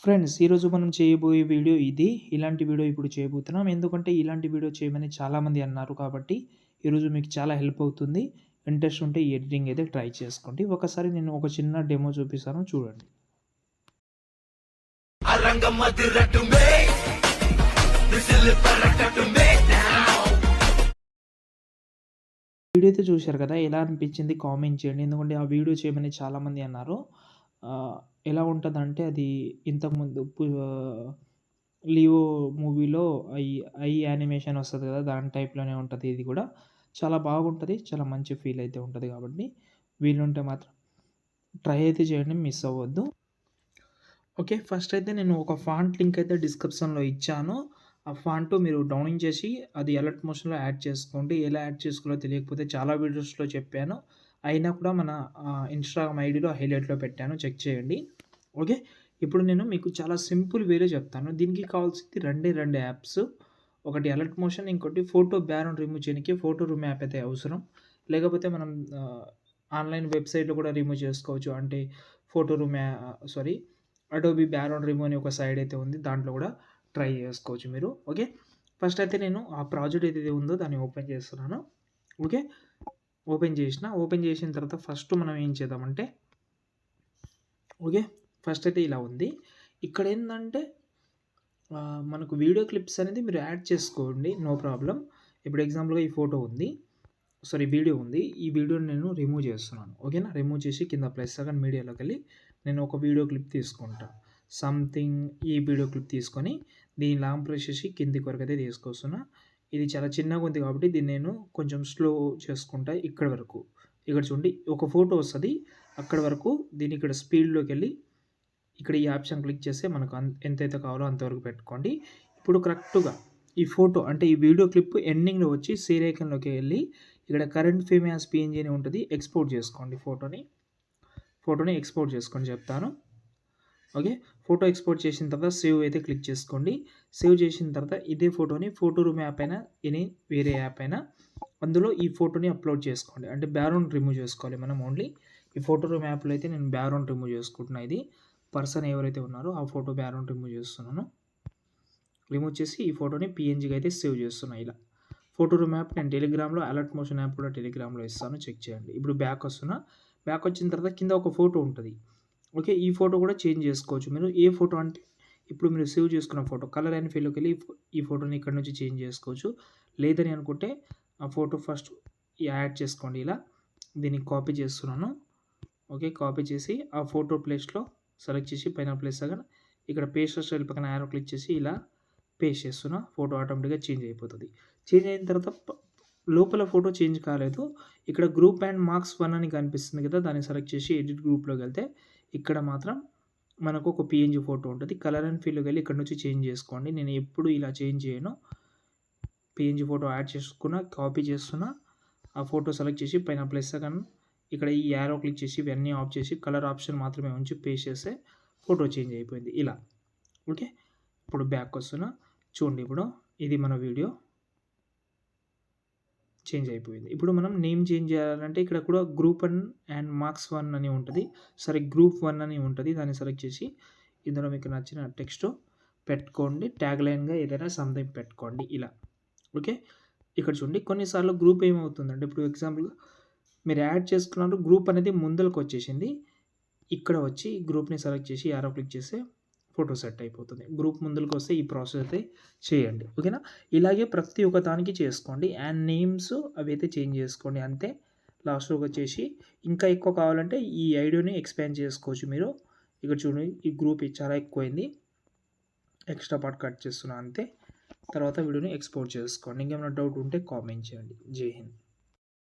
Friends, ఈరోజు మనం చేయబోయే వీడియో ఇది. ఇలాంటి వీడియో ఇప్పుడు చేయబోతున్నాం. ఎందుకంటే ఇలాంటి వీడియో చేయమని చాలామంది అన్నారు కాబట్టి ఈరోజు మీకు చాలా హెల్ప్ అవుతుంది. ఇంట్రెస్ట్ ఉంటే ఈ ఎడిటింగ్ అయితే ట్రై చేసుకోండి. ఒకసారి నేను ఒక చిన్న డెమో చూపిస్తాను, చూడండి. వీడియో అయితే చూశారు కదా, ఎలా అనిపించింది కామెంట్ చేయండి. ఎందుకంటే ఆ వీడియో చేయమని చాలామంది అన్నారు. ఎలా ఉంటుందంటే అది ఇంతకుముందు లియో మూవీలో ఐ యానిమేషన్ వస్తుంది కదా, దాని టైప్లోనే ఉంటుంది. ఇది కూడా చాలా బాగుంటుంది, చాలా మంచి ఫీల్ అయితే ఉంటుంది. కాబట్టి వీలుంటే మాత్రం ట్రై అయితే చేయండి, మిస్ అవ్వద్దు. ఓకే, ఫస్ట్ అయితే నేను ఒక ఫాంట్ లింక్ అయితే డిస్క్రిప్షన్లో ఇచ్చాను. ఆ ఫాంట్ మీరు డౌన్లోడ్ చేసి అది అలర్ట్ మోషన్లో యాడ్ చేసుకోండి. ఎలా యాడ్ చేసుకోవాలో తెలియకపోతే చాలా వీడియోస్లో చెప్పాను, అయినా కూడా మన ఇన్స్టాగ్రామ్ ఐడిలో హైలైట్లో పెట్టాను, చెక్ చేయండి. ఓకే, ఇప్పుడు నేను మీకు చాలా సింపుల్ వేలో చెప్తాను. దీనికి కావాల్సింది రెండు యాప్స్. ఒకటి అలర్ట్ మోషన్, ఇంకోటి ఫోటో బ్యాక్గ్రౌండ్ రిమూవ్ చేయడానికి ఫోటో రూమ్ యాప్ అయితే అవసరం. లేకపోతే మనం ఆన్లైన్ వెబ్సైట్లో కూడా రిమూవ్ చేసుకోవచ్చు. అంటే photo room Adobe background remove అని ఒక సైడ్ అయితే ఉంది, దాంట్లో కూడా ట్రై చేసుకోవచ్చు మీరు. ఓకే, ఫస్ట్ అయితే నేను ఆ ప్రాజెక్ట్ ఏదైతే ఉందో దాన్ని ఓపెన్ చేస్తున్నాను. ఓకే, ఓపెన్ చేసిన తర్వాత ఫస్ట్ మనం ఏం చేద్దామంటే, ఓకే, ఫస్ట్ అయితే ఇలా ఉంది. ఇక్కడ ఏంటంటే మనకు వీడియో క్లిప్స్ అనేది మీరు యాడ్ చేసుకోండి, నో ప్రాబ్లం. ఇప్పుడు ఎగ్జాంపుల్గా ఈ ఫోటో ఉంది, వీడియో ఉంది. ఈ వీడియోని నేను రిమూవ్ చేస్తున్నాను. ఓకేనా, రిమూవ్ చేసి కింద ప్లస్ సెకండ్ మీడియాలోకి వెళ్ళి నేను ఒక వీడియో క్లిప్ తీసుకుంటా. సంథింగ్ ఈ వీడియో క్లిప్ తీసుకొని దీన్ని లాంగ్ ప్రెస్ చేసి కిందికి వరకు అయితే తీసుకొస్తున్నా. ఇది చాలా చిన్నగా ఉంది కాబట్టి దీన్ని నేను కొంచెం స్లో చేసుకుంటా. ఇక్కడ వరకు, ఇక్కడ చూడండి ఒక ఫోటో వస్తుంది, అక్కడ వరకు దీన్ని ఇక్కడ స్పీడ్లోకి వెళ్ళి ఇక్కడ ఈ ఆప్షన్ క్లిక్ చేస్తే మనకు ఎంతైతే కావాలో అంతవరకు పెట్టుకోండి. ఇప్పుడు కరెక్ట్గా ఈ ఫోటో అంటే ఈ వీడియో క్లిప్ ఎండింగ్లో వచ్చి సీర్ ఐకాన్లోకి వెళ్ళి ఇక్కడ కరెంట్ ఫ్రేమ్ యాజ్ పిఎన్జీ అని ఉంటుంది, ఎక్స్పోర్ట్ చేసుకోండి. ఫోటోని ఎక్స్పోర్ట్ చేసుకొని చెప్తాను. ఓకే, ఫోటో ఎక్స్పోర్ట్ చేసిన తర్వాత సేవ్ అయితే క్లిక్ చేసుకోండి. సేవ్ చేసిన తర్వాత ఇదే ఫోటోని ఫోటో రూమ్ యాప్ అయినా వేరే యాప్ అయినా అందులో ఈ ఫోటోని అప్లోడ్ చేసుకోండి. అంటే బ్యాక్గ్రౌండ్ రిమూవ్ చేసుకోవాలి మనం. ఓన్లీ ఈ ఫోటో రూమ్ యాప్లో అయితే నేను బ్యాక్గ్రౌండ్ రిమూవ్ చేసుకుంటున్నా. ఇది పర్సన్ ఎవరైతే ఉన్నారో ఆ ఫోటో బ్యాక్గ్రౌండ్ రిమూవ్ చేస్తున్నాను. రిమూవ్ చేసి ఈ ఫోటోని పిఎన్జీగా అయితే సేవ్ చేస్తున్నా. ఇలా ఫోటో రూమ్ యాప్ నేను టెలిగ్రామ్లో, అలర్ట్ మోషన్ యాప్ కూడా టెలిగ్రామ్లో ఇస్తాను, చెక్ చేయండి. ఇప్పుడు బ్యాక్ వచ్చిన తర్వాత కింద ఒక ఫోటో ఉంటుంది. ఓకే, ఈ ఫోటో కూడా చేంజ్ చేసుకోవచ్చు మీరు. ఏ ఫోటో అంటే ఇప్పుడు మీరు సేవ్ చేసుకున్న ఫోటో కలర్ అండ్ ఫీల్డ్లోకి వెళ్ళి ఈ ఫోటోని ఇక్కడ నుంచి చేంజ్ చేసుకోవచ్చు. లేదని అనుకుంటే ఆ ఫోటో ఫస్ట్ యాడ్ చేసుకోండి. ఇలా దీన్ని కాపీ చేస్తున్నాను. ఓకే, కాపీ చేసి ఆ ఫోటో ప్లేస్లో సెలెక్ట్ చేసి పైన ప్లేస్ సగం ఇక్కడ పేస్ట్ స్టైల్ పక్కన యారో క్లిక్ చేసి ఇలా పేస్ట్ చేస్తున్నా. ఫోటో ఆటోమేటిక్గా చేంజ్ అయిపోతుంది. చేంజ్ అయిన తర్వాత లోపల ఫోటో చేంజ్ కాలేదు. ఇక్కడ గ్రూప్ అండ్ మార్క్స్ 1 అని కనిపిస్తుంది కదా, దాన్ని సెలెక్ట్ చేసి ఎడిట్ గ్రూప్లోకి వెళ్తే ఇక్కడ మాత్రం మనకు ఒక పిఎన్జీ ఫోటో ఉంటుంది. కలర్ అండ్ ఫీల్డ్కి వెళ్ళి ఇక్కడ నుంచి చేంజ్ చేసుకోండి. నేను ఎప్పుడు ఇలా చేంజ్ చేయను. పిఎన్జీ ఫోటో యాడ్ చేసుకున్నా, కాపీ చేస్తున్నా. ఆ ఫోటో సెలెక్ట్ చేసి పైన ప్లస్ సెకండ్ ఇక్కడ ఈ యారో క్లిక్ చేసి ఇవన్నీ ఆఫ్ చేసి కలర్ ఆప్షన్ మాత్రమే ఉంచి పేస్ట్ చేస్తే ఫోటో చేంజ్ అయిపోయింది ఇలా. ఓకే, ఇప్పుడు బ్యాక్ వస్తున్నా, చూడండి. ఇప్పుడు ఇది మన వీడియో చేంజ్ అయిపోయింది. ఇప్పుడు మనం నేమ్ చేంజ్ చేయాలంటే ఇక్కడ కూడా గ్రూప్ 1 అండ్ మార్క్స్ 1 అని ఉంటుంది. గ్రూప్ 1 అని ఉంటుంది, దాన్ని సెలెక్ట్ చేసి ఇందులో మీకు నచ్చిన టెక్స్ట్ పెట్టుకోండి. ట్యాగ్ లైన్గా ఏదైనా సంథింగ్ పెట్టుకోండి ఇలా. ఓకే, ఇక్కడ చూడండి కొన్నిసార్లు గ్రూప్ ఏమవుతుందంటే, ఇప్పుడు ఎగ్జాంపుల్ మీరు యాడ్ చేసుకున్నప్పుడు గ్రూప్ అనేది ముందరకు వచ్చేసింది. ఇక్కడ వచ్చి గ్రూప్ని సెలెక్ట్ చేసి యారో క్లిక్ చేస్తే ఫోటో సెట్ అయిపోతుంది. గ్రూప్ ముందుకు వస్తే ఈ ప్రాసెస్ అయితే చేయండి. ఓకేనా, ఇలాగే ప్రతి ఒక్క దానికి చేసుకోండి. అండ్ నేమ్స్ అవి అయితే చేంజ్ చేసుకోండి అంతే. లాస్ట్లోకి వచ్చేసి ఇంకా ఎక్కువ కావాలంటే ఈ ఐడియోని ఎక్స్పాండ్ చేసుకోవచ్చు మీరు. ఇక్కడ చూడండి ఈ గ్రూప్ చాలా ఎక్కువైంది, ఎక్స్ట్రా పార్ట్ కట్ చేస్తున్నా అంతే. తర్వాత వీడియోని ఎక్స్పోర్ట్ చేసుకోండి. ఇంకేమైనా డౌట్ ఉంటే కామెంట్ చేయండి. జై హింద్.